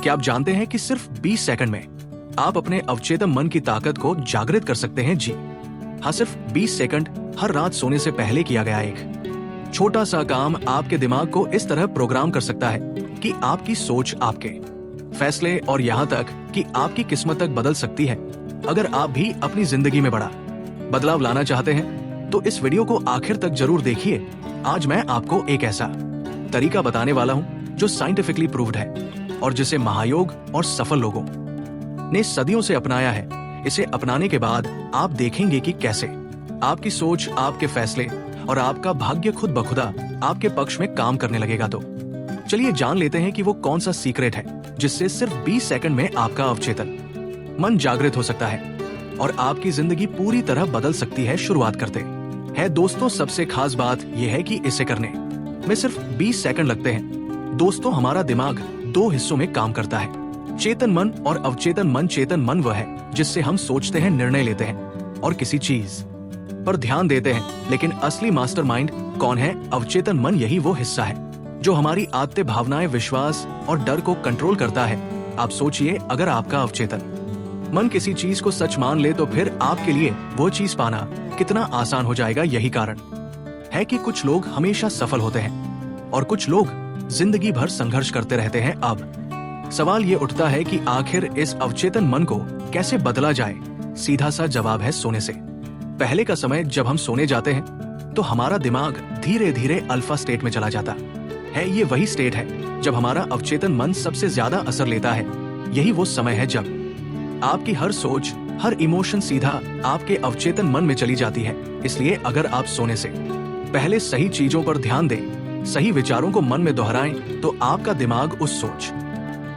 क्या आप जानते हैं कि सिर्फ 20 सेकंड में आप अपने अवचेतन मन की ताकत को जागृत कर सकते हैं? जी हाँ, सिर्फ 20 सेकंड हर रात सोने से पहले किया गया एक छोटा सा काम आपके दिमाग को इस तरह प्रोग्राम कर सकता है कि आपकी सोच, आपके फैसले और यहाँ तक कि आपकी किस्मत तक बदल सकती है। अगर आप भी अपनी जिंदगी में बड़ा बदलाव लाना चाहते हैं तो इस वीडियो को आखिर तक जरूर देखिए। आज मैं आपको एक ऐसा तरीका बताने वाला हूँ जो साइंटिफिकली प्रूव्ड है और जिसे महायोग और सफल लोगों ने सदियों से अपनाया है। इसे अपनाने के बाद आप देखेंगे कि कैसे आपकी सोच, आपके फैसले और आपका भाग्य खुद ब खुदा आपके पक्ष में काम करने लगेगा। तो चलिए जान लेते हैं कि वो कौन सा सीक्रेट है जिससे सिर्फ 20 सेकंड में आपका अवचेतन मन जागृत हो सकता है और आपकी जिंदगी पूरी तरह बदल सकती है। शुरुआत करते हैं दोस्तों। सबसे खास बात यह है कि इसे करने में सिर्फ 20 सेकंड लगते हैं। दोस्तों, हमारा दिमाग दो हिस्सों में काम करता है, चेतन मन और अवचेतन मन। चेतन मन वह है जिससे हम सोचते हैं, निर्णय लेते हैं और किसी चीज पर ध्यान देते हैं। लेकिन असली मास्टरमाइंड कौन है? अवचेतन मन। यही वो हिस्सा है जो हमारी आदतें, भावनाएं, विश्वास और डर को कंट्रोल करता है। आप सोचिए, अगर आपका अवचेतन मन किसी चीज को सच मान ले तो फिर आपके लिए वो चीज पाना कितना आसान हो जाएगा। यही कारण है कि कुछ लोग हमेशा सफल होते हैं और कुछ लोग जिंदगी भर संघर्ष करते रहते हैं। अब सवाल ये उठता है कि आखिर इस अवचेतन मन को कैसे बदला जाए? सीधा सा जवाब है सोने से पहले का समय। जब हम सोने जाते हैं तो हमारा दिमाग धीरे धीरे अल्फा स्टेट में चला जाता है। ये वही स्टेट है जब हमारा अवचेतन मन सबसे ज्यादा असर लेता है। यही वो समय है जब आपकी हर सोच, हर इमोशन सीधा आपके अवचेतन मन में चली जाती है। इसलिए अगर आप सोने से पहले सही चीजों पर ध्यान दें, सही विचारों को मन में दोहराएं, तो आपका दिमाग उस सोच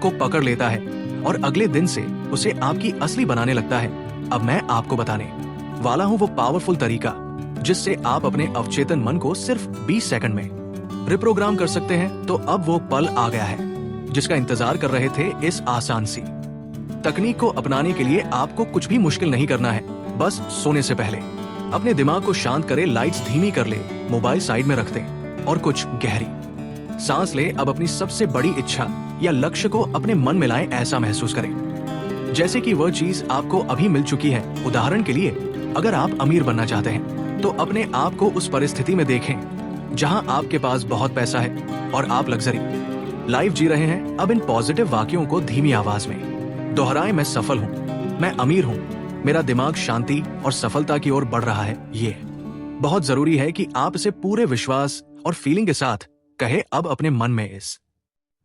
को पकड़ लेता है और अगले दिन से उसे आपकी असली बनाने लगता है। अब मैं आपको बताने वाला हूँ वो पावरफुल तरीका जिससे आप अपने अवचेतन मन को सिर्फ 20 सेकंड में रिप्रोग्राम कर सकते हैं। तो अब वो पल आ गया है जिसका इंतजार कर रहे थे। इस आसान सी तकनीक को अपनाने के लिए आपको कुछ भी मुश्किल नहीं करना है। बस सोने से पहले अपने दिमाग को शांत करें, लाइट्स धीमी कर ले, मोबाइल साइड में रख दें और कुछ गहरी सांस ले। अब अपनी सबसे बड़ी इच्छा या लक्ष्य को अपने मन में लाएं। ऐसा महसूस करें जैसे कि वह चीज आपको अभी मिल चुकी है। उदाहरण के लिए, अगर आप अमीर बनना चाहते हैं तो अपने आप को उस परिस्थिति में देखें जहां आपके पास बहुत पैसा है और आप लग्जरी लाइफ जी रहे हैं। अब इन पॉजिटिव वाक्यों को धीमी आवाज में दोहराएं। मैं सफल हूँ, मैं अमीर हूँ, मेरा दिमाग शांति और सफलता की ओर बढ़ रहा है। ये बहुत जरूरी है कि आप इसे पूरे विश्वास और फीलिंग के साथ कहे। अब अपने मन में इस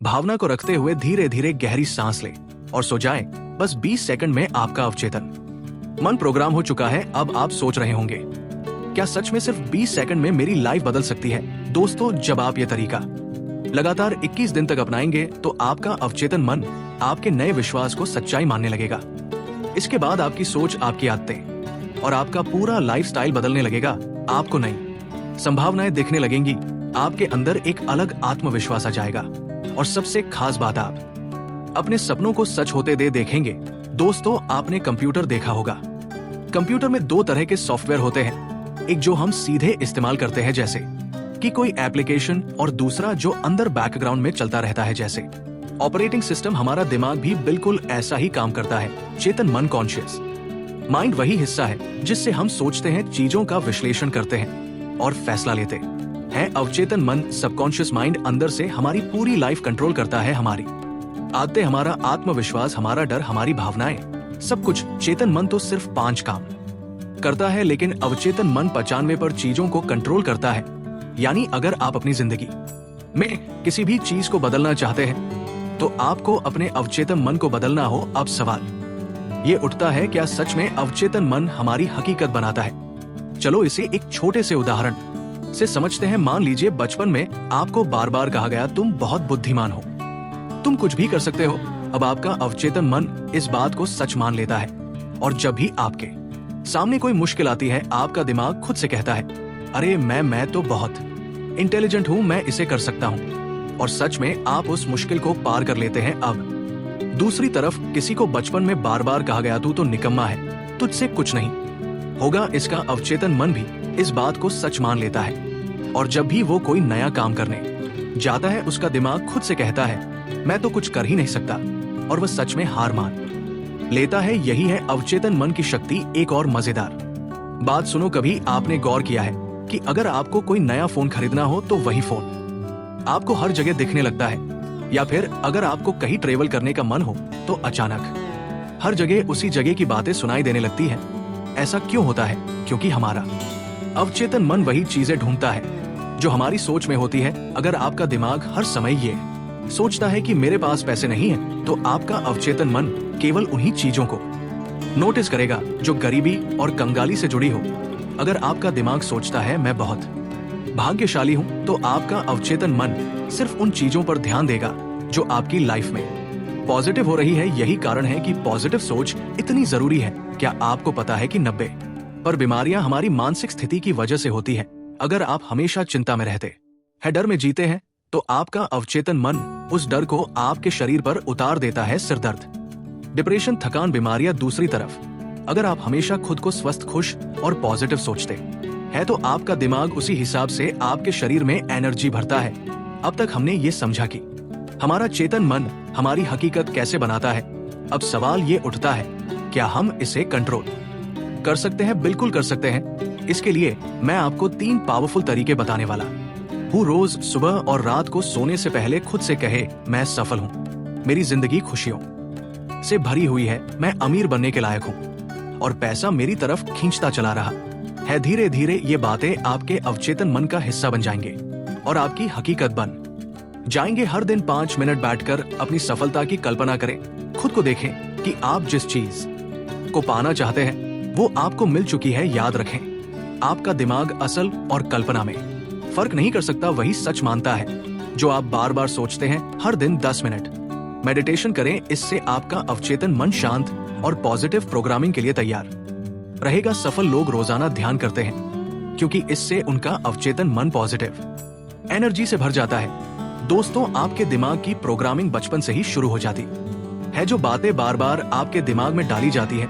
भावना को रखते हुए धीरे धीरे गहरी सांस ले और सो जाए। बस 20 सेकंड में आपका अवचेतन मन प्रोग्राम हो चुका है। अब आप सोच रहे होंगे, क्या सच में सिर्फ 20 सेकंड में मेरी लाइफ बदल सकती है? दोस्तों, जब आप ये तरीका लगातार 21 दिन तक अपनाएंगे तो आपका अवचेतन मन आपके नए विश्वास को सच्चाई मानने लगेगा। इसके बाद आपकी सोच, आपकी आदतें और आपका पूरा लाइफस्टाइल बदलने लगेगा। आपको नई संभावनाएं दिखने लगेंगी, आपके अंदर एक अलग आत्मविश्वास आ जाएगा और सबसे खास बात, आप अपने सपनों को सच होते देखेंगे। दोस्तों, आपने कंप्यूटर देखा होगा। कंप्यूटर में दो तरह के सॉफ्टवेयर होते हैं, एक जो हम सीधे इस्तेमाल करते हैं जैसे कि कोई एप्लीकेशन, और दूसरा जो अंदर बैकग्राउंड में चलता रहता है जैसे ऑपरेटिंग सिस्टम। हमारा दिमाग भी बिल्कुल ऐसा ही काम करता है। चेतन मन, कॉन्शियस माइंड, वही हिस्सा है जिससे हम सोचते हैं, चीजों का विश्लेषण करते हैं और फैसला लेते हैं। अवचेतन मन, सबकॉन्शियस माइंड, अंदर से हमारी पूरी लाइफ कंट्रोल करता है। हमारी आदतें, हमारा आत्मविश्वास, हमारा डर, हमारी भावनाएं, सब कुछ। चेतन मन तो सिर्फ 5 काम करता है, लेकिन अवचेतन मन 95 पर चीजों को कंट्रोल करता है। यानी अगर आप अपनी जिंदगी में किसी भी चीज को बदलना चाहते हैं तो आपको अपने अवचेतन मन को बदलना हो। अब सवाल ये उठता है, क्या सच में अवचेतन मन हमारी हकीकत बनाता है? चलो इसे एक छोटे से उदाहरण से समझते हैं। मान लीजिए बचपन में आपको बार बार कहा गया, तुम बहुत बुद्धिमान हो, तुम कुछ भी कर सकते हो। अब आपका अवचेतन मन इस बात को सच मान लेता है और जब भी आपके सामने कोई मुश्किल आती है, आपका दिमाग खुद से कहता है, अरे मैं तो बहुत इंटेलिजेंट हूँ, मैं इसे कर सकता हूँ। और सच में आप उस मुश्किल को पार कर लेते हैं। अब दूसरी तरफ किसी को बचपन में बार बार कहा गया, तू तो निकम्मा है, तुझसे कुछ नहीं होगा। इसका अवचेतन मन भी इस बात को सच मान लेता है और जब भी वो कोई नया काम करने जाता है, उसका दिमाग खुद से कहता है, मैं तो कुछ कर ही नहीं सकता। और वह सच में हार मान लेता है। यही है अवचेतन मन की शक्ति। एक और मजेदार बात सुनो, कभी आपने गौर किया है कि अगर आपको कोई नया फोन खरीदना हो तो वही फोन आपको हर जगह दिखने लगता है, या फिर अगर आपको कहीं ट्रेवल करने का मन हो तो अचानक हर जगह उसी जगह की बातें सुनाई देने लगती है। ऐसा क्यों होता है? क्योंकि हमारा अवचेतन मन वही चीजें ढूंढता है जो हमारी सोच में होती है। अगर आपका दिमाग हर समय ये सोचता है कि मेरे पास पैसे नहीं है, तो आपका अवचेतन मन केवल उन्हीं चीजों को नोटिस करेगा जो गरीबी और कंगाली से जुड़ी हो। अगर आपका दिमाग सोचता है मैं बहुत भाग्यशाली हूं, तो आपका अवचेतन मन सिर्फ उन चीजों पर ध्यान देगा जो आपकी लाइफ में पॉजिटिव हो रही है। यही कारण है कि पॉजिटिव सोच इतनी जरूरी है। क्या आपको पता है कि 90% बीमारियां हमारी मानसिक स्थिति की वजह से होती है। अगर आप हमेशा चिंता में रहते हैं, डर में जीते हैं, तो आपका अवचेतन मन उस डर को आपके शरीर पर उतार देता है। सिरदर्द, डिप्रेशन, थकान, बीमारियां। दूसरी तरफ अगर आप हमेशा खुद को स्वस्थ, खुश और पॉजिटिव सोचते हैं, तो आपका दिमाग उसी हिसाब से आपके शरीर में एनर्जी भरता है। अब तक हमने ये समझा कि हमारा चेतन मन हमारी हकीकत कैसे बनाता है। अब सवाल ये उठता है, क्या हम इसे कंट्रोल कर सकते हैं? बिल्कुल कर सकते हैं। इसके लिए मैं आपको 3 पावरफुल तरीके बताने वाला हूँ। रोज सुबह और रात को सोने से पहले खुद से कहे, मैं सफल हूँ, मेरी जिंदगी खुशियों से भरी हुई है, मैं अमीर बनने के लायक हूँ और पैसा मेरी तरफ खींचता चला रहा है। धीरे धीरे ये बातें आपके अवचेतन मन का हिस्सा बन जाएंगे और आपकी हकीकत बन जाएंगे। हर दिन 5 मिनट बैठकर अपनी सफलता की कल्पना करें। खुद को देखें कि आप जिस चीज को पाना चाहते हैं वो आपको मिल चुकी है। याद रखें, आपका दिमाग असल और कल्पना में फर्क नहीं कर सकता। वही सच मानता है जो आप बार बार सोचते हैं। हर दिन 10 मिनट मेडिटेशन करें। इससे आपका अवचेतन मन शांत और पॉजिटिव प्रोग्रामिंग के लिए तैयार रहेगा। सफल लोग रोजाना ध्यान करते हैं क्योंकि इससे उनका अवचेतन मन पॉजिटिव एनर्जी से भर जाता है। दोस्तों, आपके दिमाग की प्रोग्रामिंग बचपन से ही शुरू हो जाती है। जो बातें बार बार आपके दिमाग में डाली जाती है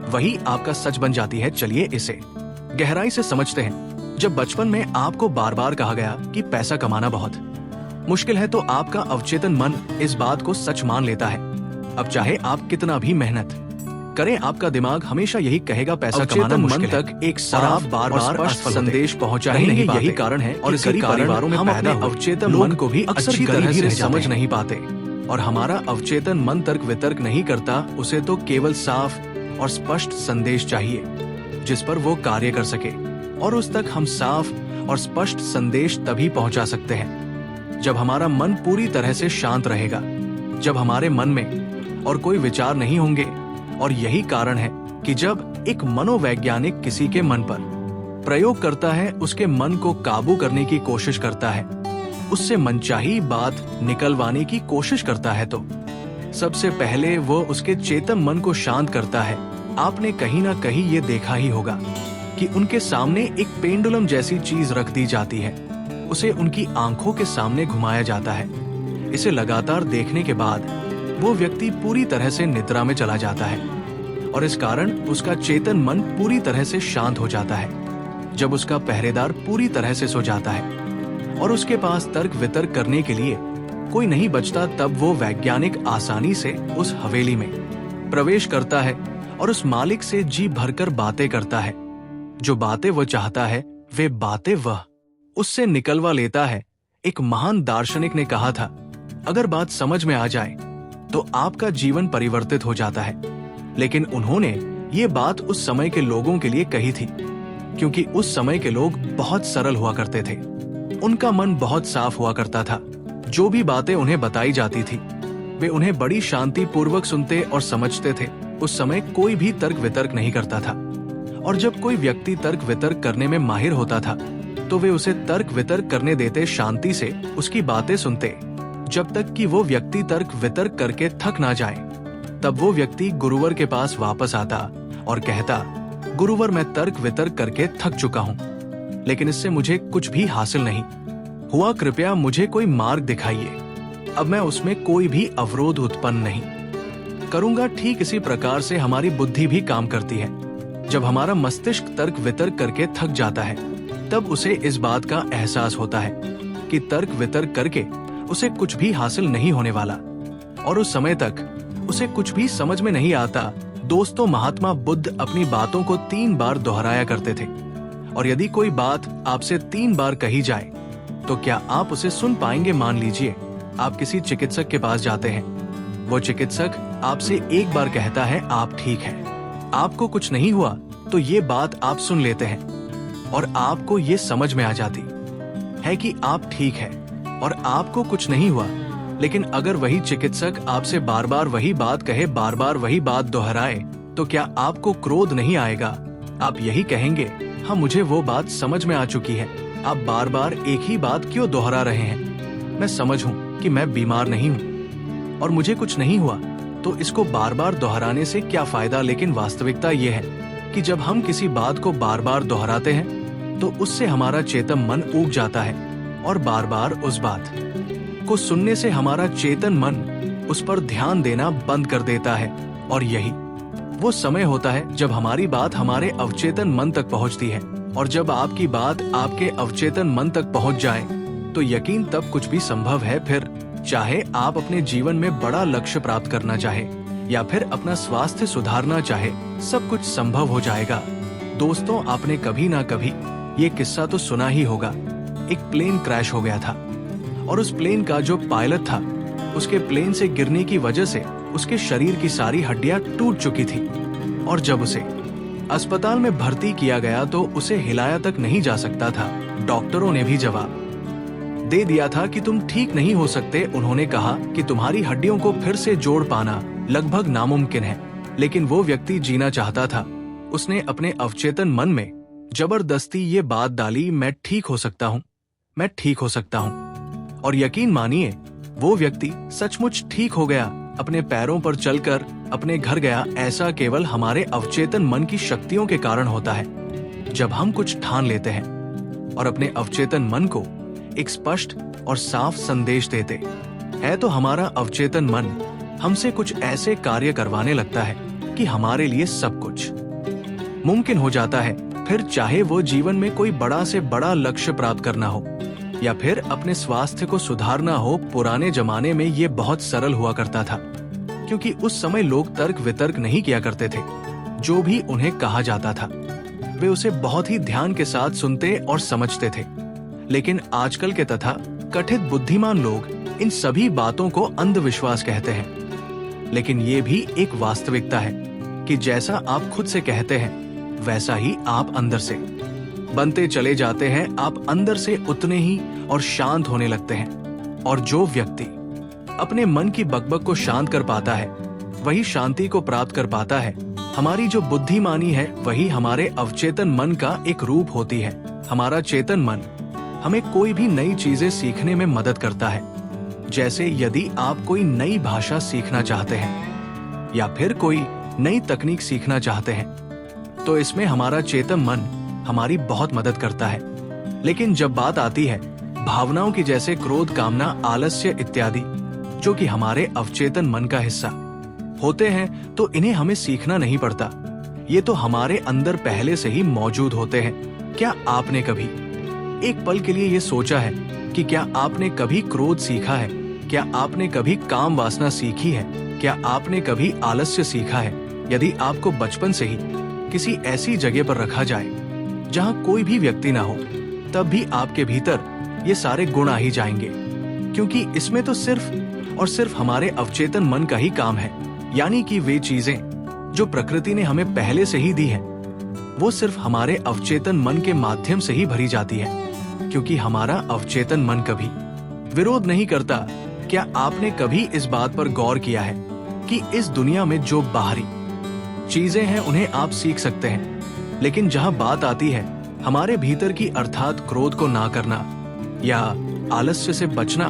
वही आपका सच बन जाती है। चलिए इसे गहराई से समझते हैं। जब बचपन में आपको बार बार कहा गया कि पैसा कमाना बहुत मुश्किल है, तो आपका अवचेतन मन इस बात को सच मान लेता है। अब चाहे आप कितना भी मेहनत करें, आपका दिमाग हमेशा यही कहेगा पैसा कमाना मुश्किल है। तक एक साफ बार बार संदेश पहुंचा ही नहीं। यही कारण है और इसी परिवारों में हम अपने अवचेतन मन को भी अच्छी तरह से समझ नहीं पाते और हमारा अवचेतन मन तर्क वितर्क नहीं करता। उसे तो केवल साफ और स्पष्ट संदेश चाहिए जिस पर वो कार्य कर सके, और उस तक हम साफ और स्पष्ट संदेश तभी पहुंचा सकते हैं जब हमारा मन पूरी तरह से शांत रहेगा, जब हमारे मन में और कोई विचार नहीं होंगे। और यही कारण है कि जब एक मनोवैज्ञानिक किसी के मन पर प्रयोग करता है, उसके मन को काबू करने की कोशिश करता है, उससे मनचाही बात निकलवाने की कोशिश करता है, तो सबसे पहले वो उसके चेतन मन को शांत करता है। आपने कहीं ना कहीं ये देखा ही होगा कि उनके सामने एक पेंडुलम जैसी चीज रख दी जाती है, उसे उनकी आंखों के सामने घुमाया जाता है। इसे लगातार देखने के बाद वो व्यक्ति पूरी तरह से निद्रा में चला जाता है और इस कारण उसका चेतन मन पूरी तरह से शांत हो जाता है। जब उसका पहरेदार पूरी तरह से सो जाता है और उसके पास तर्क वितर्क करने के लिए कोई नहीं बचता, तब वो वैज्ञानिक आसानी से उस हवेली में प्रवेश करता है और उस मालिक से जी भरकर बातें करता है। जो बातें वो चाहता है वे बातें वह उससे निकलवा लेता है। एक महान दार्शनिक ने कहा था, अगर बात समझ में आ जाए तो आपका जीवन परिवर्तित हो जाता है। लेकिन उन्होंने ये बात उस समय के लोगों के लिए कही थी क्योंकि उस समय के लोग बहुत सरल हुआ करते थे। उनका मन बहुत साफ हुआ करता था। जो भी बातें उन्हें बताई जाती थी वे उन्हें बड़ी शांति पूर्वक सुनते और समझते थे। उस समय कोई भी तर्क वितर्क नहीं करता था और जब कोई व्यक्ति तर्क वितर्क करने में माहिर होता था तो वे उसे तर्क वितर्क करने देते, शांति से उसकी बातें सुनते जब तक कि वो व्यक्ति तर्क वितर्क करके थक ना जाए। तब वो व्यक्ति गुरुवर के पास वापस आता और कहता, गुरुवर मैं तर्क वितर्क करके थक चुका हूँ लेकिन इससे मुझे कुछ भी हासिल नहीं हुआ, कृपया मुझे कोई मार्ग दिखाइए। अब मैं उसमें कोई भी अवरोध उत्पन्न नहीं करूंगा। ठीक इसी प्रकार से हमारी बुद्धि भी काम करती है। जब हमारा मस्तिष्क तर्क वितर्क करके थक जाता है तब उसे इस बात का एहसास होता है कि तर्क वितर्क करके उसे कुछ भी हासिल नहीं होने वाला और उस समय तक उसे कुछ भी समझ में नहीं आता। दोस्तों, महात्मा बुद्ध अपनी बातों को 3 बार दोहराया करते थे, और यदि कोई बात आपसे 3 बार कही जाए तो क्या आप उसे सुन पाएंगे? मान लीजिए आप किसी चिकित्सक के पास जाते हैं। वो चिकित्सक आपसे 1 बार कहता है आप ठीक हैं, आपको कुछ नहीं हुआ, तो ये बात आप सुन लेते हैं और आपको ये समझ में आ जाती है कि आप ठीक हैं और आपको कुछ नहीं हुआ। लेकिन अगर वही चिकित्सक आपसे बार बार वही बात कहे, बार बार वही बात दोहराए, तो क्या आपको क्रोध नहीं आएगा? आप यही कहेंगे, हाँ मुझे वो बात समझ में आ चुकी है, आप बार बार एक ही बात क्यों दोहरा रहे हैं? मैं समझ हूँ कि मैं बीमार नहीं हूँ और मुझे कुछ नहीं हुआ, तो इसको बार बार दोहराने से क्या फायदा? लेकिन वास्तविकता ये है कि जब हम किसी बात को बार बार दोहराते हैं तो उससे हमारा चेतन मन ऊब जाता है और बार बार उस बात को सुनने से हमारा चेतन मन उस पर ध्यान देना बंद कर देता है। और यही वो समय होता है जब हमारी बात हमारे अवचेतन मन तक पहुंचती है। और जब आपकी बात आपके अवचेतन मन तक पहुंच जाए तो यकीन तब कुछ भी संभव है। फिर चाहे आप अपने जीवन में बड़ा लक्ष्य प्राप्त करना चाहे या फिर अपना स्वास्थ्य सुधारना चाहे, सब कुछ संभव हो जाएगा। दोस्तों, आपने कभी ना कभी ये किस्सा तो सुना ही होगा। एक प्लेन क्रैश हो गया था और उस प्लेन का जो पायलट था, उसके प्लेन से गिरने की वजह से उसके शरीर की सारी हड्डियां टूट चुकी थी और जब उसे अस्पताल में भर्ती किया गया तो उसे हिलाया तक नहीं जा सकता था। डॉक्टरों ने भी जवाब दे दिया था कि तुम ठीक नहीं हो सकते। उन्होंने कहा कि तुम्हारी हड्डियों को फिर से जोड़ पाना लगभग नामुमकिन है। लेकिन वो व्यक्ति जीना चाहता था। उसने अपने अवचेतन मन में जबरदस्ती ये बात डाली, मैं ठीक हो सकता हूँ, मैं ठीक हो सकता हूँ। और यकीन मानिए, वो व्यक्ति सचमुच ठीक हो गया, अपने पैरों पर चलकर अपने घर गया। ऐसा केवल हमारे अवचेतन मन की शक्तियों के कारण होता है। जब हम कुछ ठान लेते हैं और अपने अवचेतन मन को एक स्पष्ट और साफ संदेश देते हैं तो हमारा अवचेतन मन हमसे कुछ ऐसे कार्य करवाने लगता है कि हमारे लिए सब कुछ मुमकिन हो जाता है। फिर चाहे वो जीवन में कोई बड़ा से बड़ा लक्ष्य प्राप्त करना हो या फिर अपने स्वास्थ्य को सुधारना हो। पुराने जमाने में ये बहुत सरल हुआ करता था, क्योंकि उस समय लोग तर्क वितर्क नहीं किया करते थे। जो भी उन्हें कहा जाता था वे उसे बहुत ही ध्यान के साथ सुनते और समझते थे। लेकिन आजकल के तथा कथित बुद्धिमान लोग इन सभी बातों को अंधविश्वास कहते हैं। लेकिन ये भी एक वास्तविकता है कि जैसा आप खुद से कहते हैं वैसा ही आप अंदर से बनते चले जाते हैं। आप अंदर से उतने ही और शांत होने लगते हैं। और जो व्यक्ति अपने मन की बकबक को शांत कर पाता है वही शांति को प्राप्त कर पाता है। हमारी जो बुद्धिमानी है वही हमारे अवचेतन मन का एक रूप होती है। हमारा चेतन मन हमें कोई भी नई चीजें सीखने में मदद करता है। जैसे यदि आप कोई नई भाषा सीखना चाहते हैं या फिर कोई नई तकनीक सीखना चाहते हैं तो इसमें हमारा चेतन मन हमारी बहुत मदद करता है। लेकिन जब बात आती है भावनाओं की, जैसे क्रोध, कामना, आलस्य इत्यादि, जो कि हमारे अवचेतन मन का हिस्सा होते हैं, तो इन्हें हमें सीखना नहीं पड़ता। ये तो हमारे अंदर पहले से ही मौजूद होते हैं। क्या आपने कभी एक पल के लिए ये सोचा है कि क्या आपने कभी क्रोध सीखा है? क्या आपने कभी काम वासना सीखी है? क्या आपने कभी आलस्य सीखा है? यदि आपको बचपन से ही किसी ऐसी जगह पर रखा जाए जहाँ कोई भी व्यक्ति ना हो, तब भी आपके भीतर ये सारे गुण आ ही जाएंगे, क्योंकि इसमें तो सिर्फ और सिर्फ हमारे अवचेतन मन का ही काम है। यानी कि वे चीजें जो प्रकृति ने हमें पहले से ही दी हैं, वो सिर्फ हमारे अवचेतन मन के माध्यम से ही भरी जाती है, क्योंकि हमारा अवचेतन मन कभी विरोध नहीं करता। क्या आपने कभी इस बात पर गौर किया है कि इस दुनिया में जो बाहरी चीजें हैं उन्हें आप सीख सकते हैं, लेकिन जहां बात आती है हमारे भीतर की, अर्थात क्रोध को ना करना या आलस्य से बचना,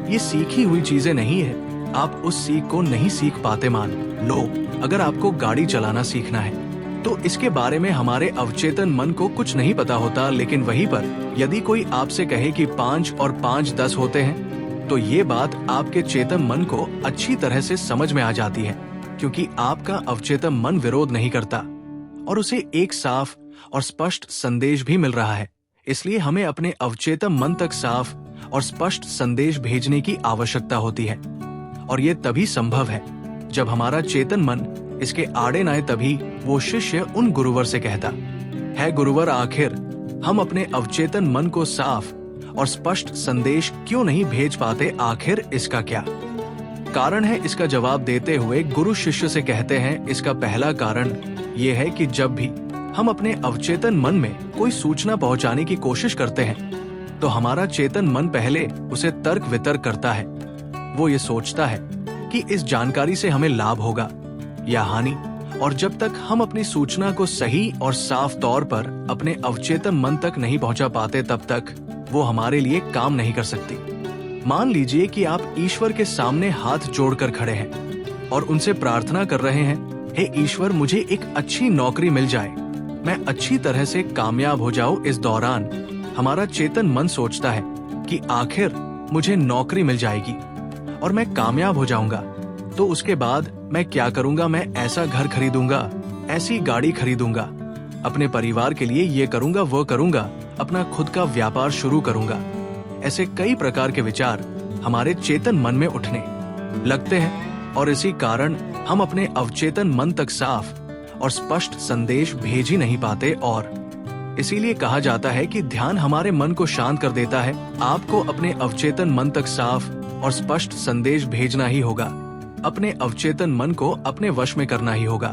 ये सीखी हुई चीजें नहीं है। आप उस सीख को नहीं सीख पाते। मान लो अगर आपको गाड़ी चलाना सीखना है तो इसके बारे में हमारे अवचेतन मन को कुछ नहीं पता होता। लेकिन वहीं पर यदि कोई आपसे कहे कि 5 और 5 10 होते हैं, तो ये बात आपके चेतन मन को अच्छी तरह से समझ में आ जाती है, क्योंकि आपका अवचेतन मन विरोध नहीं करता और उसे एक साफ और स्पष्ट संदेश भी मिल रहा है। इसलिए हमें अपने अवचेतन मन तक साफ और स्पष्ट संदेश भेजने की आवश्यकता होती है। और ये तभी संभव है जब हमारा चेतन मन इसके आड़े न आए तभी वो शिष्य उन गुरुवर से कहता है, गुरुवर आखिर हम अपने अवचेतन मन को साफ और स्पष्ट संदेश क्यों नहीं भेज पाते, आखिर इसका क्या कारण है? इसका जवाब देते हुए गुरु शिष्य से कहते हैं, इसका पहला कारण ये है कि जब भी हम अपने अवचेतन मन में कोई सूचना पहुंचाने की कोशिश करते हैं तो हमारा चेतन मन पहले उसे तर्क वितर्क करता है। वो ये सोचता है कि इस जानकारी से हमें लाभ होगा या हानि, और जब तक हम अपनी सूचना को सही और साफ तौर पर अपने अवचेतन मन तक नहीं पहुंचा पाते तब तक वो हमारे लिए काम नहीं कर सकती। मान लीजिए कि आप ईश्वर के सामने हाथ जोड़कर खड़े हैं और उनसे प्रार्थना कर रहे हैं, हे ईश्वर मुझे एक अच्छी नौकरी मिल जाए, मैं अच्छी तरह से कामयाब हो जाऊं। इस दौरान हमारा चेतन मन सोचता है कि आखिर मुझे नौकरी मिल जाएगी और मैं कामयाब हो जाऊंगा, तो उसके बाद मैं क्या करूंगा? मैं ऐसा घर खरीदूंगा, ऐसी गाड़ी खरीदूंगा, अपने परिवार के लिए ये करूंगा वो करूंगा, अपना खुद का व्यापार शुरू करूंगा। ऐसे कई प्रकार के विचार हमारे चेतन मन में उठने लगते हैं और इसी कारण हम अपने अवचेतन मन तक साफ और स्पष्ट संदेश भेज ही नहीं पाते। और इसीलिए कहा जाता है कि ध्यान हमारे मन को शांत कर देता है। आपको अपने अवचेतन मन तक साफ और स्पष्ट संदेश भेजना ही होगा। अपने अवचेतन मन को अपने वश में करना ही होगा,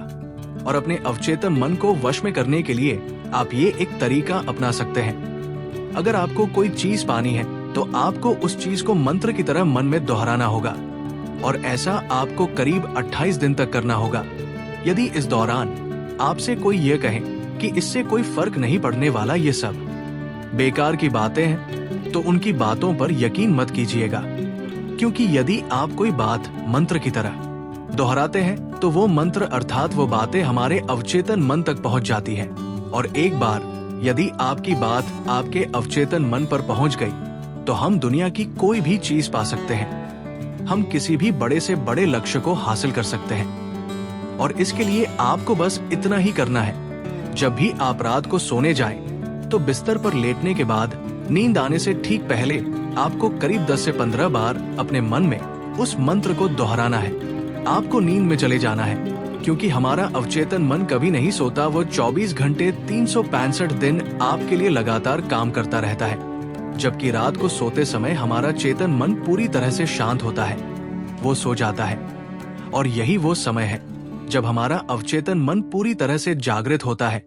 और अपने अवचेतन मन को वश में करने के लिए आप ये एक तरीका अपना सकते हैं। अगर आपको कोई चीज पानी है तो आपको उस चीज को मंत्र की तरह मन में दोहराना होगा, और ऐसा आपको करीब 28 दिन तक करना होगा। यदि इस दौरान आपसे कोई ये कहे कि इससे कोई फर्क नहीं पड़ने वाला, ये सब बेकार की बातें हैं, तो उनकी बातों पर यकीन मत कीजिएगा, क्योंकि यदि आप कोई बात मंत्र की तरह दोहराते हैं तो वो मंत्र अर्थात वो बातें हमारे अवचेतन मन तक पहुंच जाती है। और एक बार यदि आपकी बात आपके अवचेतन मन पर पहुंच गई तो हम दुनिया की कोई भी चीज पा सकते हैं। हम किसी भी बड़े से बड़े लक्ष्य को हासिल कर सकते हैं, और इसके लिए आपको बस इतना ही करना है। जब भी आप रात को सोने जाएं, तो बिस्तर पर लेटने के बाद नींद आने से ठीक पहले आपको करीब 10 से 15 बार अपने मन में उस मंत्र को दोहराना है। आपको नींद में चले जाना है, क्योंकि हमारा अवचेतन मन कभी नहीं सोता। वो 24 घंटे 365 दिन आपके लिए लगातार काम करता रहता है, जबकि रात को सोते समय हमारा चेतन मन पूरी तरह से शांत होता है, वो सो जाता है। और यही वो समय है जब हमारा अवचेतन मन पूरी तरह से जागृत होता है।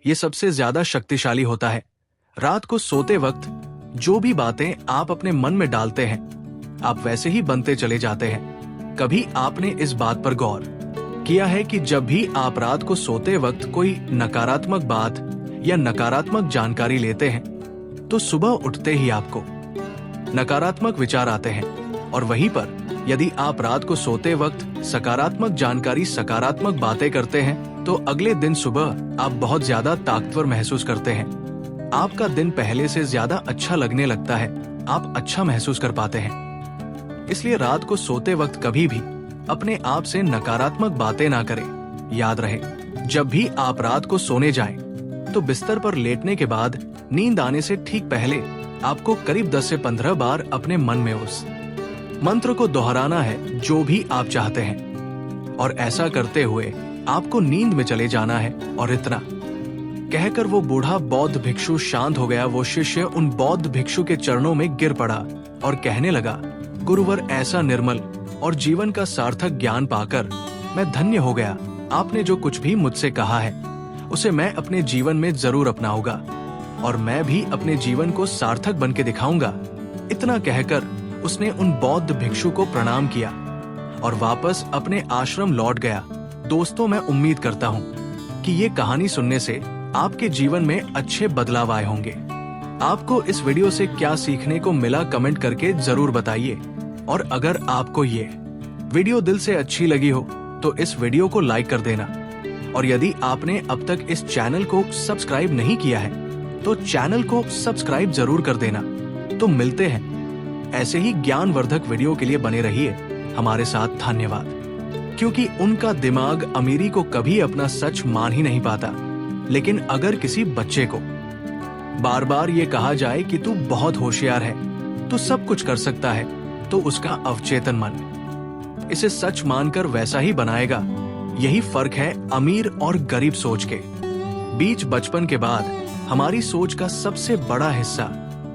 ये सबसे ज्यादा शक्तिशाली होता है। रात को सोते वक्त जो भी बातें आप अपने मन में डालते हैं, आप वैसे ही बनते चले जाते हैं। कभी आपने इस बात पर गौर किया है कि जब भी आप रात को सोते वक्त कोई नकारात्मक बात या नकारात्मक जानकारी लेते हैं तो सुबह उठते ही आपको नकारात्मक विचार आते हैं, और वहीं पर यदि आप रात को सोते वक्त सकारात्मक जानकारी सकारात्मक बातें करते हैं तो अगले दिन सुबह आप बहुत ज्यादा ताकतवर महसूस करते हैं। आपका दिन पहले से ज्यादा अच्छा लगने लगता है, आप अच्छा महसूस कर पाते हैं। इसलिए रात को सोते वक्त कभी भी अपने आप से नकारात्मक बातें ना करें। याद रहे, जब भी आप रात को सोने जाएं, तो बिस्तर पर लेटने के बाद नींद आने से ठीक पहले आपको करीब 10 से 15 बार अपने मन में उस मंत्र को दोहराना है जो भी आप चाहते हैं, और ऐसा करते हुए आपको नींद में चले जाना है। और इतना कहकर वो बूढ़ा बौद्ध भिक्षु शांत हो गया। वो शिष्य उन बौद्ध भिक्षु के चरणों में गिर पड़ा और कहने लगा, गुरुवर, ऐसा निर्मल और जीवन का सार्थक ज्ञान पाकर मैं धन्य हो गया। आपने जो कुछ भी मुझसे कहा है उसे मैं अपने जीवन में जरूर अपनाऊंगा, और मैं भी अपने जीवन को सार्थक बन के दिखाऊंगा। इतना कहकर उसने उन बौद्ध भिक्षु को प्रणाम किया और वापस अपने आश्रम लौट गया। दोस्तों, मैं उम्मीद करता हूँ कि ये कहानी सुनने से आपके जीवन में अच्छे बदलाव आए होंगे। आपको इस वीडियो से क्या सीखने को मिला कमेंट करके जरूर बताइए, और अगर आपको ये वीडियो दिल से अच्छी लगी हो तो इस वीडियो को लाइक कर देना, और यदि आपने अब तक इस चैनल को सब्सक्राइब नहीं किया है तो चैनल को सब्सक्राइब जरूर कर देना। तो मिलते हैं ऐसे ही ज्ञानवर्धक वीडियो के लिए। बने रहिए हमारे साथ। धन्यवाद। क्योंकि उनका दिमाग अमीरी को कभी अपना सच मान ही नहीं पाता, लेकिन अगर किसी बच्चे को बार बार ये कहा जाए कि तू बहुत होशियार है, तू सब कुछ कर सकता है, तो उसका अवचेतन मन इसे सच मानकर वैसा ही बनाएगा। यही फर्क है अमीर और गरीब सोच के बीच। बचपन के बाद हमारी सोच का सबसे बड़ा हिस्सा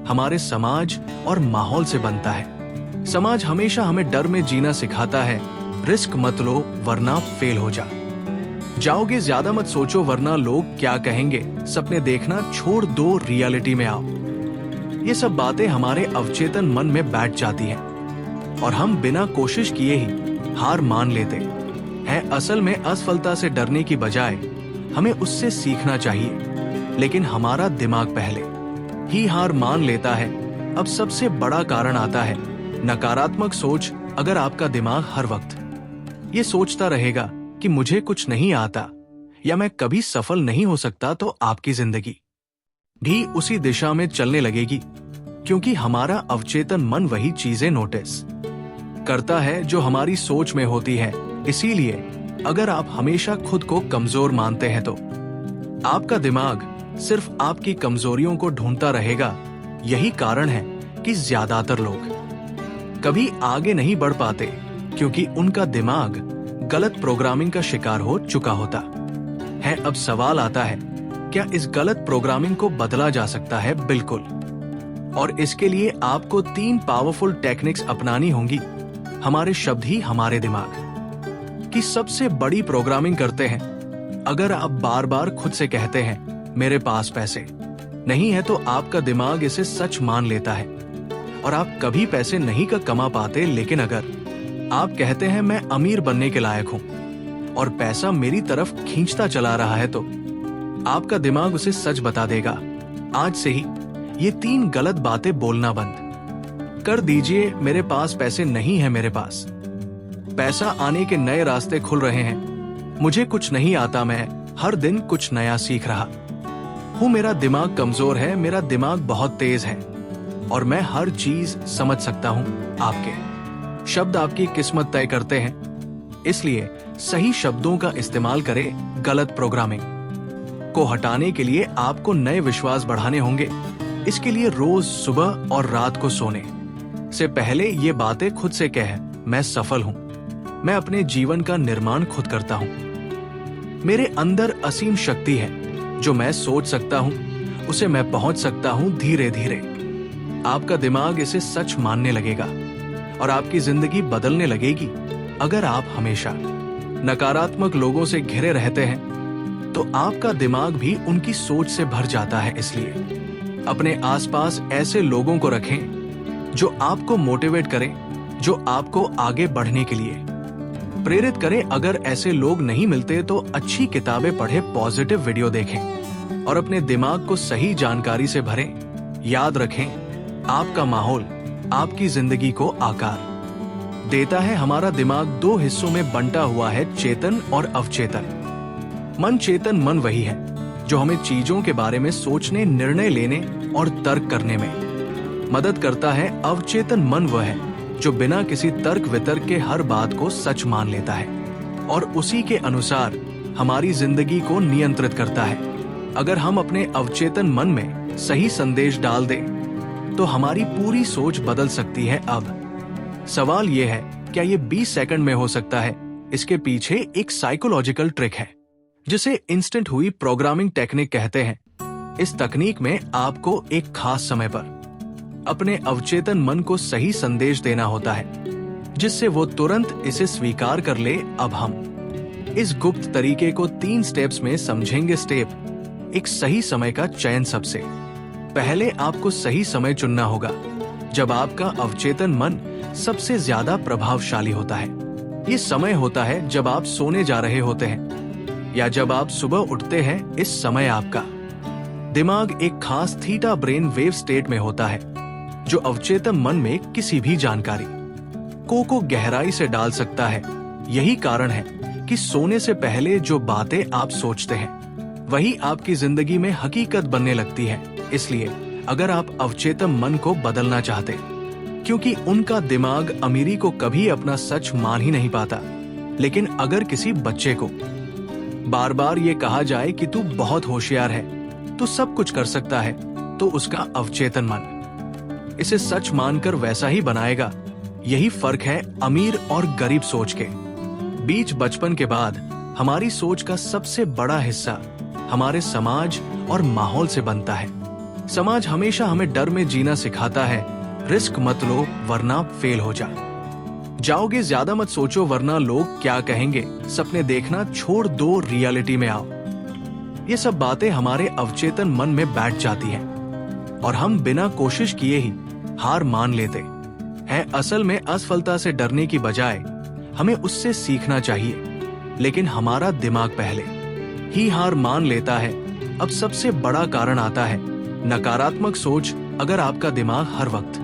हमारे समाज और माहौल से बनता है। समाज हमेशा हमें डर में जीना सिखाता है। रिस्क मत लो वरना फेल हो जाओगे, ज्यादा मत सोचो वरना लोग क्या कहेंगे, सपने देखना छोड़ दो, रियलिटी में आओ। ये सब बातें हमारे अवचेतन मन में बैठ जाती हैं और हम बिना कोशिश किए ही हार मान लेते हैं। असल में असफलता से डरने की बजाय हमें उससे सीखना चाहिए, लेकिन हमारा दिमाग पहले ही हार मान लेता है। अब सबसे बड़ा कारण आता है नकारात्मक सोच। अगर आपका दिमाग हर वक्त ये सोचता रहेगा कि मुझे कुछ नहीं आता या मैं कभी सफल नहीं हो सकता, तो आपकी जिंदगी भी उसी दिशा में चलने लगेगी, क्योंकि हमारा अवचेतन मन वही चीजें नोटिस करता है जो हमारी सोच में होती है। इसीलिए अगर आप हमेशा खुद को कमजोर मानते हैं तो आपका दिमाग सिर्फ आपकी कमजोरियों को ढूंढता रहेगा। यही कारण है कि ज्यादातर लोग कभी आगे नहीं बढ़ पाते, क्योंकि उनका दिमाग गलत प्रोग्रामिंग का शिकार हो चुका होता है। अब सवाल आता है, क्या इस गलत प्रोग्रामिंग को बदला जा सकता है? बिल्कुल। और इसके लिए आपको 3 पावरफुल टेक्निक्स अपनानी होंगी। हमारे शब्द ही हमारे दिमाग की सबसे बड़ी प्रोग्रामिंग करते हैं। अगर आप बार बार खुद से कहते हैं मेरे पास पैसे नहीं है, तो आपका दिमाग इसे सच मान लेता है और आप कभी पैसे नहीं कमा पाते। लेकिन अगर आप कहते हैं मैं अमीर बनने के लायक हूं और पैसा मेरी तरफ खींचता चला रहा है, तो आपका दिमाग उसे सच बता देगा। आज से ही ये 3 गलत बातें बोलना बंद कर दीजिए। मेरे पास पैसे नहीं है, मेरे पास पैसा आने के नए रास्ते खुल रहे हैं। मुझे कुछ नहीं आता, मैं हर दिन कुछ नया सीख रहा हूँ। मेरा दिमाग कमजोर है, मेरा दिमाग बहुत तेज है और मैं हर चीज समझ सकता हूँ। आपके शब्द आपकी किस्मत तय करते हैं, इसलिए सही शब्दों का इस्तेमाल करें। गलत प्रोग्रामिंग को हटाने के लिए आपको नए विश्वास बढ़ाने होंगे। इसके लिए रोज सुबह और रात को सोने से पहले ये बातें खुद से कहें, मैं सफल हूँ, मैं अपने जीवन का निर्माण खुद करता हूँ, मेरे अंदर असीम शक्ति है, जो मैं सोच सकता हूँ उसे मैं पहुंच सकता हूँ। धीरे धीरे आपका दिमाग इसे सच मानने लगेगा और आपकी जिंदगी बदलने लगेगी। अगर आप हमेशा नकारात्मक लोगों से घिरे रहते हैं तो आपका दिमाग भी उनकी सोच से भर जाता है। इसलिए अपने आसपास ऐसे लोगों को रखें जो आपको मोटिवेट करें, जो आपको आगे बढ़ने के लिए प्रेरित करें। अगर ऐसे लोग नहीं मिलते तो अच्छी किताबें पढ़ें, पॉजिटिव वीडियो देखें और अपने दिमाग को सही जानकारी से भरें। याद रखें, आपका माहौल आपकी जिंदगी को आकार देता है। हमारा दिमाग 2 हिस्सों में बंटा हुआ है, चेतन और अवचेतन मन। चेतन मन वही है जो हमें चीजों के बारे में सोचने, निर्णय लेने और तर्क करने में मदद करता है। अवचेतन मन वह है जो बिना किसी तर्क वितर्क के हर बात को सच मान लेता है और उसी के अनुसार हमारी जिंदगी को नियंत्रित करता है। अगर हम अपने अवचेतन मन में सही संदेश डाल दें तो हमारी पूरी सोच बदल सकती है। अब सवाल यह है, क्या ये 20 सेकंड में हो सकता है? इसके पीछे एक साइकोलॉजिकल ट्रिक है जिसे इंस्टेंट हुई प्रोग्रामिंग टेक्निक कहते हैं। इस तकनीक में आपको एक खास समय पर अपने अवचेतन मन को सही संदेश देना होता है, जिससे वो तुरंत इसे स्वीकार कर ले। अब हम इस गुप्त तरीके को 3 स्टेप्स में समझेंगे। स्टेप 1, सही समय का चयन। सबसे पहले आपको सही समय चुनना होगा जब आपका अवचेतन मन सबसे ज्यादा प्रभावशाली होता है। ये समय होता है जब आप सोने जा रहे होते हैं या जब आप सुबह उठते हैं। इस समय आपका दिमाग एक खास थीटा ब्रेन वेव स्टेट में होता है, जो अवचेतन मन में किसी भी जानकारी को गहराई से डाल सकता है। यही कारण है कि सोने से पहले जो बातें आप सोचते हैं वही आपकी जिंदगी में हकीकत बनने लगती है। इसलिए अगर आप अवचेतन मन को बदलना चाहते, क्योंकि उनका दिमाग अमीरी को कभी अपना सच मान ही नहीं पाता, लेकिन अगर किसी बच्चे को बार बार ये कहा जाए कि तू बहुत होशियार है, तू सब कुछ कर सकता है, तो उसका अवचेतन मन इसे सच मानकर वैसा ही बनाएगा। यही फर्क है अमीर और गरीब सोच के बीच। बचपन के बाद हमारी सोच का सबसे बड़ा हिस्सा हमारे समाज और माहौल से बनता है। समाज हमेशा हमें डर में जीना सिखाता है। रिस्क मत लो वरना फेल हो जाओगे, ज्यादा मत सोचो वरना लोग क्या कहेंगे, सपने देखना छोड़ दो, रियलिटी में आओ। ये सब बातें हमारे अवचेतन मन में बैठ जाती हैं और हम बिना कोशिश किए ही हार मान लेते हैं। असल में असफलता से डरने की बजाय हमें उससे सीखना चाहिए, लेकिन हमारा दिमाग पहले ही हार मान लेता है। अब सबसे बड़ा कारण आता है नकारात्मक सोच। अगर आपका दिमाग हर वक्त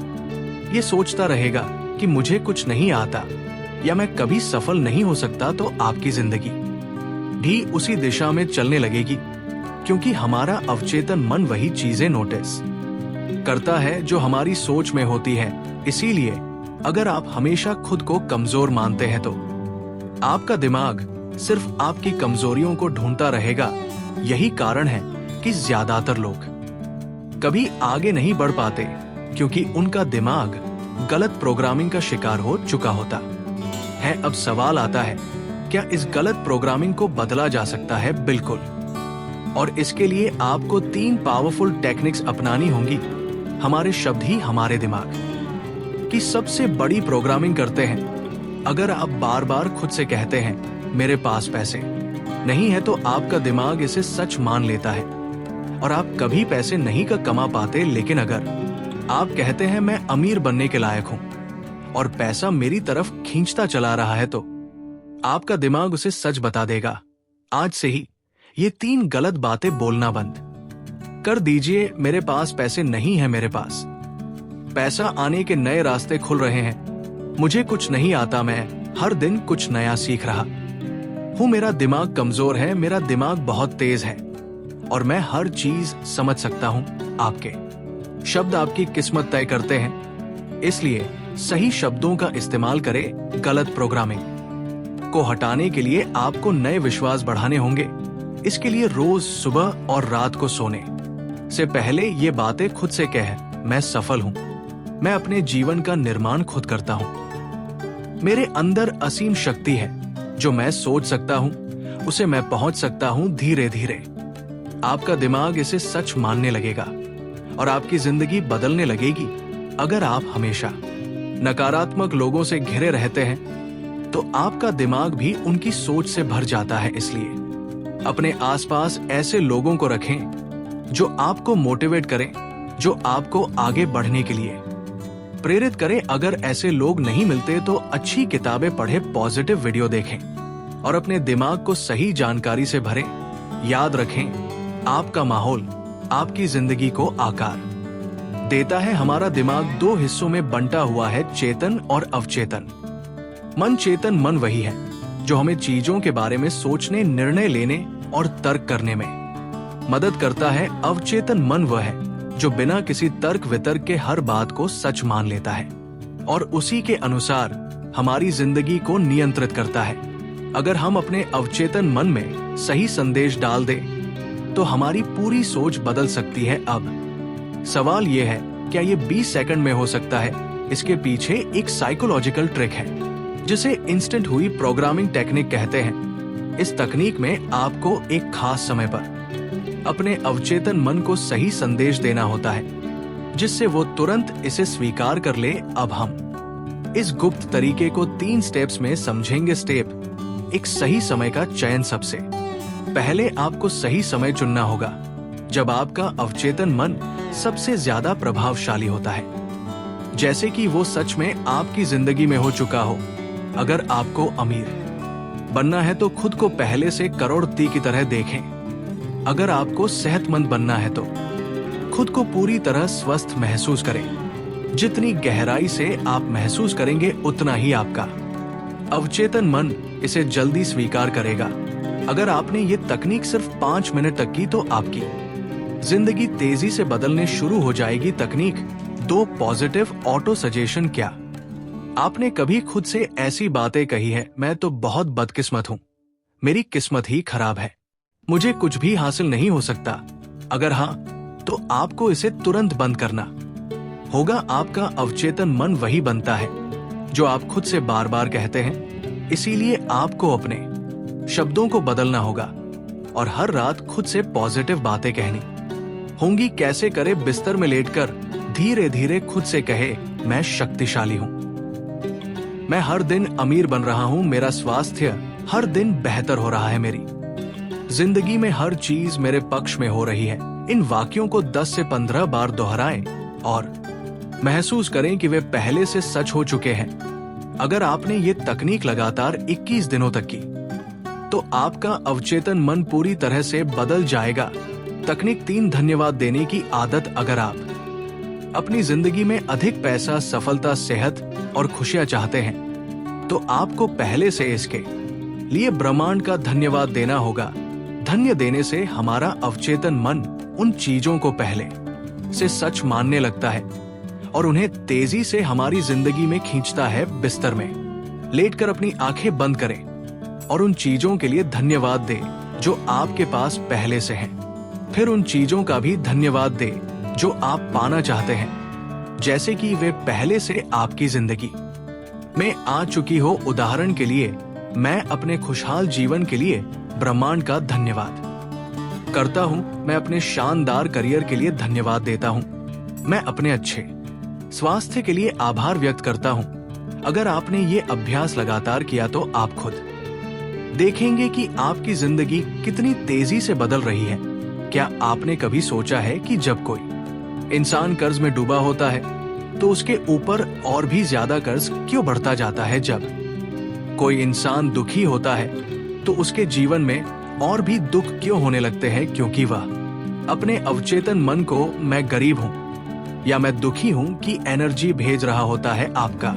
ये सोचता रहेगा कि मुझे कुछ नहीं आता या मैं कभी सफल नहीं हो सकता, तो आपकी जिंदगी भी उसी दिशा में चलने लगेगी, क्योंकि हमारा अवचेतन मन वही चीजें नोटिस करता है जो हमारी सोच में होती है। इसीलिए अगर आप हमेशा खुद को कमजोर मानते हैं तो आपका दिमाग सिर्फ आपकी कमजोरियों को ढूंढता रहेगा। यही कारण है कि ज्यादातर लोग कभी आगे नहीं बढ़ पाते, क्योंकि उनका दिमाग गलत प्रोग्रामिंग का शिकार हो चुका होता है। अब सवाल आता है, क्या इस गलत प्रोग्रामिंग को बदला जा सकता है? बिल्कुल। और इसके लिए आपको 3 पावरफुल टेक्निक्स अपनानी होंगी। हमारे शब्द ही हमारे दिमाग की सबसे बड़ी प्रोग्रामिंग करते हैं। अगर आप बार बार खुद से कहते हैं मेरे पास पैसे नहीं है, तो आपका दिमाग इसे सच मान लेता है और आप कभी पैसे नहीं कमा पाते। लेकिन अगर आप कहते हैं मैं अमीर बनने के लायक हूं और पैसा मेरी तरफ खींचता चला रहा है, तो आपका दिमाग उसे सच बता देगा। आज से ही ये 3 गलत बातें बोलना बंद कर दीजिए। मेरे पास पैसे नहीं है, मेरे पास पैसा आने के नए रास्ते खुल रहे हैं, मुझे कुछ नहीं आता, मैं हर दिन कुछ नया सीख रहा हूं, मेरा दिमाग कमजोर है, मेरा दिमाग बहुत तेज है और मैं हर चीज समझ सकता हूं। आपके शब्द आपकी किस्मत तय करते हैं, इसलिए सही शब्दों का इस्तेमाल करें। गलत प्रोग्रामिंग को हटाने के लिए आपको नए विश्वास बढ़ाने होंगे। इसके लिए रोज सुबह और रात को सोने से पहले ये बातें खुद से कहें, मैं सफल हूं, मैं अपने जीवन का निर्माण खुद करता हूं, मेरे अंदर असीम शक्ति है, जो मैं सोच सकता हूं उसे मैं पहुंच सकता हूं। धीरे धीरे आपका दिमाग इसे सच मानने लगेगा और आपकी जिंदगी बदलने लगेगी। अगर आप हमेशा नकारात्मक लोगों से घिरे रहते हैं तो आपका दिमाग भी उनकी सोच से भर जाता है। इसलिए अपने आसपास ऐसे लोगों को रखें जो आपको मोटिवेट करें, जो आपको आगे बढ़ने के लिए प्रेरित करें। अगर ऐसे लोग नहीं मिलते तो अच्छी किताबें पढ़ें, पॉजिटिव वीडियो देखें और अपने दिमाग को सही जानकारी से भरें। याद रखें, आपका माहौल आपकी जिंदगी को आकार देता है। हमारा दिमाग 2 हिस्सों में बंटा हुआ है, चेतन और अवचेतन मन। चेतन मन वही है जो हमें चीजों के बारे में सोचने, निर्णय लेने और तर्क करने में मदद करता है। अवचेतन मन वह है जो बिना किसी तर्क वितर्क के हर बात को सच मान लेता है और उसी के अनुसार हमारी जिंदगी को नियंत्रित करता है। अगर हम अपने अवचेतन मन में सही संदेश डाल दें तो हमारी पूरी सोच बदल सकती है। अब सवाल यह है, क्या ये 20 सेकंड में हो सकता है? इसके पीछे एक साइकोलॉजिकल ट्रिक है जिसे इंस्टेंट हुई प्रोग्रामिंग टेक्निक कहते हैं। इस तकनीक में आपको एक खास समय पर अपने अवचेतन मन को सही संदेश देना होता है, जिससे वो तुरंत इसे स्वीकार कर ले। अब हम इस गुप्त तरीके को 3 स्टेप्स में समझेंगे। स्टेप 1, सही समय का चयन। सबसे पहले आपको सही समय चुनना होगा जब आपका अवचेतन मन सबसे ज्यादा प्रभावशाली होता है, जैसे कि वो सच में आपकी जिंदगी में हो चुका हो। अगर आपको अमीर बनना है तो खुद को पहले से करोड़पति की तरह देखें। अगर आपको सेहतमंद बनना है तो खुद को पूरी तरह स्वस्थ महसूस करें। जितनी गहराई से आप महसूस करेंगे उतना ही आपका अवचेतन मन इसे जल्दी स्वीकार करेगा। अगर आपने ये तकनीक सिर्फ 5 मिनट तक की तो आपकी जिंदगी तेजी से बदलने शुरू हो जाएगी। तकनीक 2, पॉजिटिव ऑटो सजेशन। क्या आपने कभी खुद से ऐसी बातें कही है, मैं तो बहुत बदकिस्मत हूँ, मेरी किस्मत ही खराब है, मुझे कुछ भी हासिल नहीं हो सकता? अगर हाँ, तो आपको इसे तुरंत बंद करना होगा। आपका अवचेतन मन वही बनता है जो आप खुद से बार बार कहते हैं। इसीलिए आपको अपने शब्दों को बदलना होगा और हर रात खुद से पॉजिटिव बातें कहनी होंगी। कैसे करे? बिस्तर में लेटकर धीरे धीरे खुद से कहे, मैं शक्तिशाली हूं, मैं हर दिन अमीर बन रहा हूं, मेरा स्वास्थ्य हर दिन बेहतर हो रहा है, मेरी जिंदगी में हर चीज मेरे पक्ष में हो रही है। इन वाक्यों को 10 से 15 बार दोहराएं और महसूस करें कि वे पहले से सच हो चुके हैं। अगर आपने ये तकनीक लगातार 21 दिनों तक की तो आपका अवचेतन मन पूरी तरह से बदल जाएगा। तकनीक 3, धन्यवाद देने की आदत। अगर आप अपनी जिंदगी में अधिक पैसा, सफलता, सेहत और खुशियां चाहते हैं तो आपको पहले से इसके लिए ब्रह्मांड का धन्यवाद देना होगा। धन्य देने से हमारा अवचेतन मन उन चीजों को पहले से सच मानने लगता है और उन्हें तेजी से हमारी जिंदगी में खींचता है। बिस्तर में लेटकर अपनी आंखें बंद करें और उन चीजों के लिए धन्यवाद दें जो आपके पास पहले से हैं। फिर उन चीजों का भी धन्यवाद दें जो आप पाना चाहते हैं, जैसे कि वे पहले से आपकी जिंदगी में आ चुकी हो। उदाहरण के लिए, मैं अपने खुशहाल जीवन के लिए ब्रह्मांड का धन्यवाद करता हूं। मैं अपने शानदार करियर के लिए धन्यवाद देता हूं। मैं अपने अच्छे स्वास्थ्य के लिए आभार व्यक्त करता हूं। अगर आपने ये अभ्यास लगातार किया तो आप खुद देखेंगे कि आपकी जिंदगी कितनी तेजी से बदल रही है। क्या आपने कभी सोचा है कि जब कोई इंसान कर्ज में डूबा होता है तो उसके ऊपर और भी ज्यादा कर्ज क्यों बढ़ता जाता है? जब कोई इंसान दुखी होता है तो उसके जीवन में और भी दुख क्यों होने लगते हैं? क्योंकि वह अपने अवचेतन मन को मैं गरीब हूं या मैं दुखी हूं की एनर्जी भेज रहा होता है। आपका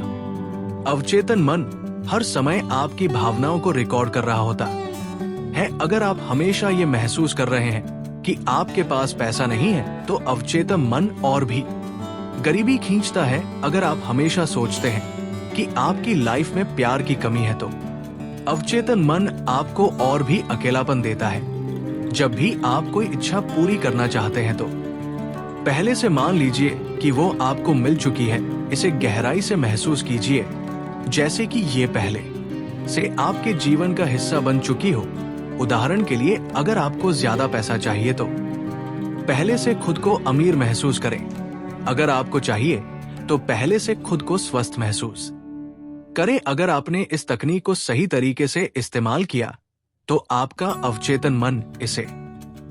अवचेतन मन हर समय आपकी भावनाओं को रिकॉर्ड कर रहा होता है। अगर आप हमेशा ये महसूस कर रहे हैं कि आपके पास पैसा नहीं है तो अवचेतन मन और भी गरीबी खींचता है। अगर आप हमेशा सोचते हैं कि आपकी लाइफ में प्यार की कमी है तो अवचेतन मन आपको और भी अकेलापन देता है। जब भी आप कोई इच्छा पूरी करना चाहते हैं तो पहले से मान लीजिए कि वो आपको मिल चुकी है। इसे गहराई से महसूस कीजिए जैसे कि ये पहले से आपके जीवन का हिस्सा बन चुकी हो। उदाहरण के लिए, अगर आपको ज्यादा पैसा चाहिए तो पहले से खुद को अमीर महसूस करें। अगर आपको चाहिए तो पहले से खुद को स्वस्थ महसूस करें। अगर आपने इस तकनीक को सही तरीके से इस्तेमाल किया तो आपका अवचेतन मन इसे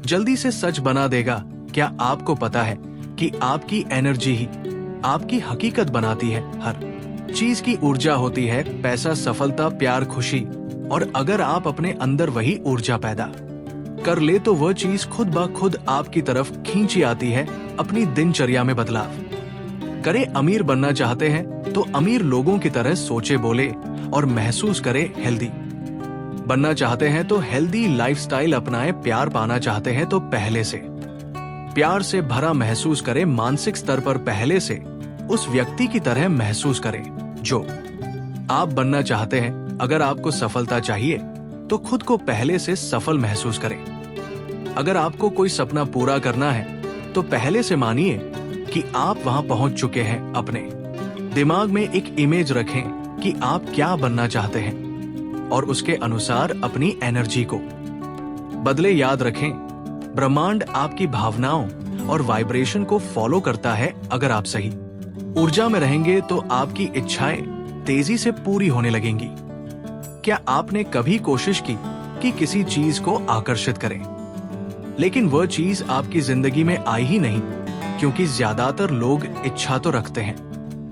जल्दी से सच बना देगा। क्या आपको पता है कि आपकी एनर्जी ही आपकी हकीकत बनाती है? हर चीज की ऊर्जा होती है, पैसा, सफलता, प्यार, खुशी। और अगर आप अपने अंदर वही ऊर्जा पैदा कर ले तो वह चीज खुद ब खुद आपकी तरफ खींची आती है। अपनी दिनचर्या में बदलाव करें। अमीर बनना चाहते हैं तो अमीर लोगों की तरह सोचे, बोले और महसूस करें। हेल्दी बनना चाहते हैं तो हेल्दी लाइफस्टाइल अपनाएं। प्यार पाना चाहते हैं तो पहले से प्यार से भरा महसूस करें। मानसिक स्तर पर पहले से उस व्यक्ति की तरह महसूस करें जो आप बनना चाहते हैं। अगर आपको सफलता चाहिए तो खुद को पहले से सफल महसूस करें। अगर आपको कोई सपना पूरा करना है तो पहले से मानिए कि आप वहां पहुंच चुके हैं। अपने दिमाग में एक इमेज रखें कि आप क्या बनना चाहते हैं और उसके अनुसार अपनी एनर्जी को बदले। याद रखें, ब्रह्मांड आपकी भावनाओं और वाइब्रेशन को फॉलो करता है। अगर आप सही ऊर्जा में रहेंगे तो आपकी इच्छाएं तेजी से पूरी होने लगेंगी। क्या आपने कभी कोशिश की कि किसी चीज को आकर्षित करें लेकिन वह चीज आपकी जिंदगी में आई ही नहीं? क्योंकि ज्यादातर लोग इच्छा तो रखते हैं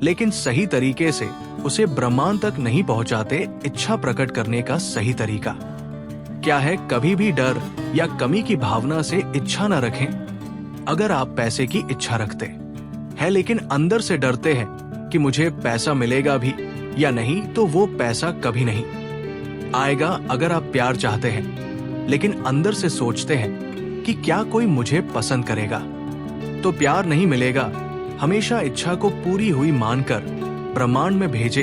लेकिन सही तरीके से उसे ब्रह्मांड तक नहीं पहुंचाते। इच्छा प्रकट करने का सही तरीका क्या है? कभी भी डर या कमी की भावना से इच्छा न रखें। अगर आप पैसे की इच्छा रखते हैं लेकिन अंदर से डरते हैं कि मुझे पैसा मिलेगा भी या नहीं तो वो पैसा कभी नहीं आएगा। अगर आप प्यार चाहते हैं लेकिन अंदर से सोचते हैं कि क्या कोई मुझे पसंद करेगा तो प्यार नहीं मिलेगा। हमेशा इच्छा को पूरी हुई मानकर ब्रह्मांड में भेजे।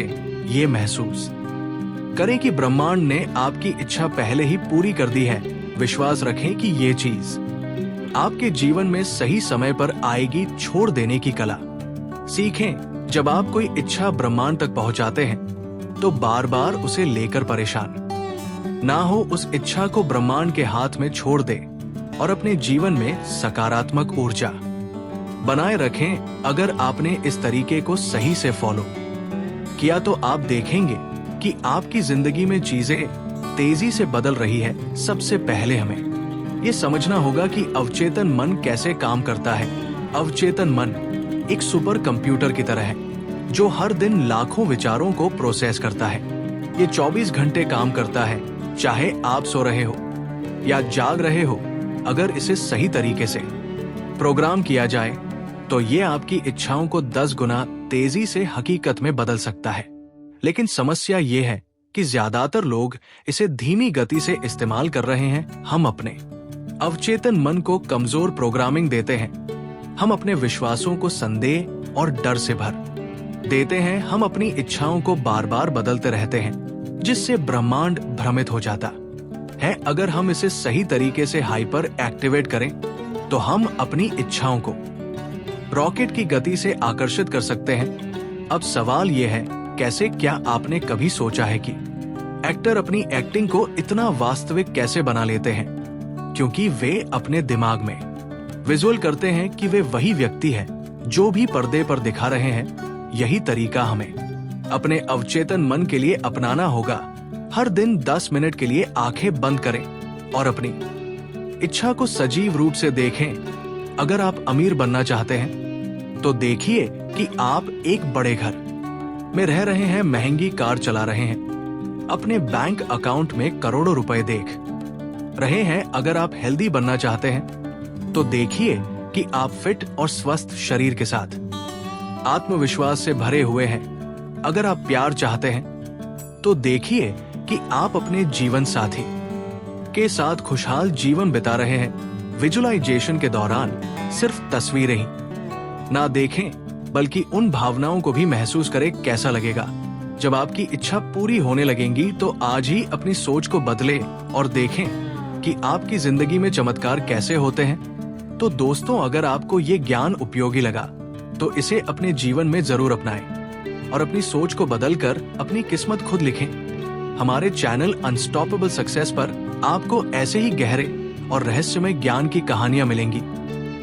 ये महसूस करें कि ब्रह्मांड ने आपकी इच्छा पहले ही पूरी कर दी है। विश्वास रखें कि ये चीज आपके जीवन में सही समय पर आएगी। छोड़ देने की कला सीखें। जब आप कोई इच्छा ब्रह्मांड तक पहुंचाते हैं तो बार बार उसे लेकर परेशान ना हो, उस इच्छा को ब्रह्मांड के हाथ में छोड़ दे और अपने जीवन में सकारात्मक ऊर्जा बनाए रखें। अगर आपने इस तरीके को सही से फॉलो किया तो आप देखेंगे कि आपकी जिंदगी में चीजें तेजी से बदल रही है। सबसे पहले हमें ये समझना होगा कि अवचेतन मन कैसे काम करता है। अवचेतन मन एक सुपर कंप्यूटर की तरह है जो हर दिन लाखों विचारों को प्रोसेस करता है। ये 24 घंटे काम करता है, चाहे आप सो रहे हो या जाग रहे हो। अगर इसे सही तरीके से प्रोग्राम किया जाए तो ये आपकी इच्छाओं को 10 गुना तेजी से हकीकत में बदल सकता है। लेकिन समस्या ये है कि ज्यादातर लोग इसे धीमी गति से इस्तेमाल कर रहे हैं। हम अपने अवचेतन मन को कमजोर प्रोग्रामिंग देते हैं। हम अपने विश्वासों को संदेह और डर से भर देते हैं। हम अपनी इच्छाओं को बार बार बदलते रहते हैं, जिससे ब्रह्मांड भ्रमित हो जाता है। अगर हम इसे सही तरीके से हाइपर एक्टिवेट करें तो हम अपनी इच्छाओं को रॉकेट की गति से आकर्षित कर सकते हैं। अब सवाल यह है, कैसे? क्या आपने कभी सोचा है कि एक्टर अपनी एक्टिंग को इतना वास्तविक कैसे बना लेते हैं? क्योंकि वे अपने दिमाग में विजुअल करते हैं कि वे वही व्यक्ति है जो भी पर्दे पर दिखा रहे हैं। यही तरीका हमें अपने अवचेतन मन के लिए अपनाना होगा। हर दिन 10 मिनट के लिए आंखें बंद करें और अपनी इच्छा को सजीव रूप से देखें। अगर आप अमीर बनना चाहते हैं तो देखिए कि आप एक बड़े घर में रह रहे हैं, महंगी कार चला रहे हैं, अपने बैंक अकाउंट में करोड़ों रुपए देख रहे हैं। अगर आप हेल्दी बनना चाहते हैं तो देखिए कि आप फिट और स्वस्थ शरीर के साथ आत्मविश्वास से भरे हुए हैं। अगर आप प्यार चाहते हैं तो देखिए कि आप अपने जीवन साथी के साथ खुशहाल जीवन बिता रहे हैं। विजुअलाइजेशन के दौरान सिर्फ तस्वीरें ही ना देखें बल्कि उन भावनाओं को भी महसूस करें। कैसा लगेगा जब आपकी इच्छा पूरी होने लगेंगी? तो आज ही अपनी सोच को बदलें और देखें कि आपकी जिंदगी में चमत्कार कैसे होते हैं। तो दोस्तों, अगर आपको ये ज्ञान उपयोगी लगा तो इसे अपने जीवन में जरूर अपनाएं और अपनी सोच को बदलकर अपनी किस्मत खुद लिखें। हमारे चैनल अनस्टॉपेबल सक्सेस पर आपको ऐसे ही गहरे और रहस्यमय ज्ञान की कहानियां मिलेंगी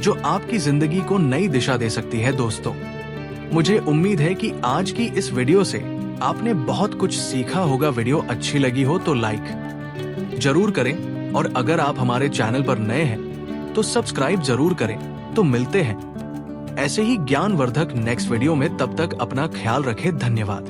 जो आपकी जिंदगी को नई दिशा दे सकती है। दोस्तों, मुझे उम्मीद है कि आज की इस वीडियो से आपने बहुत कुछ सीखा होगा। वीडियो अच्छी लगी हो तो लाइक जरूर करें और अगर आप हमारे चैनल पर नए हैं तो सब्सक्राइब जरूर करें। तो मिलते हैं ऐसे ही ज्ञानवर्धक नेक्स्ट वीडियो में। तब तक अपना ख्याल रखें। धन्यवाद।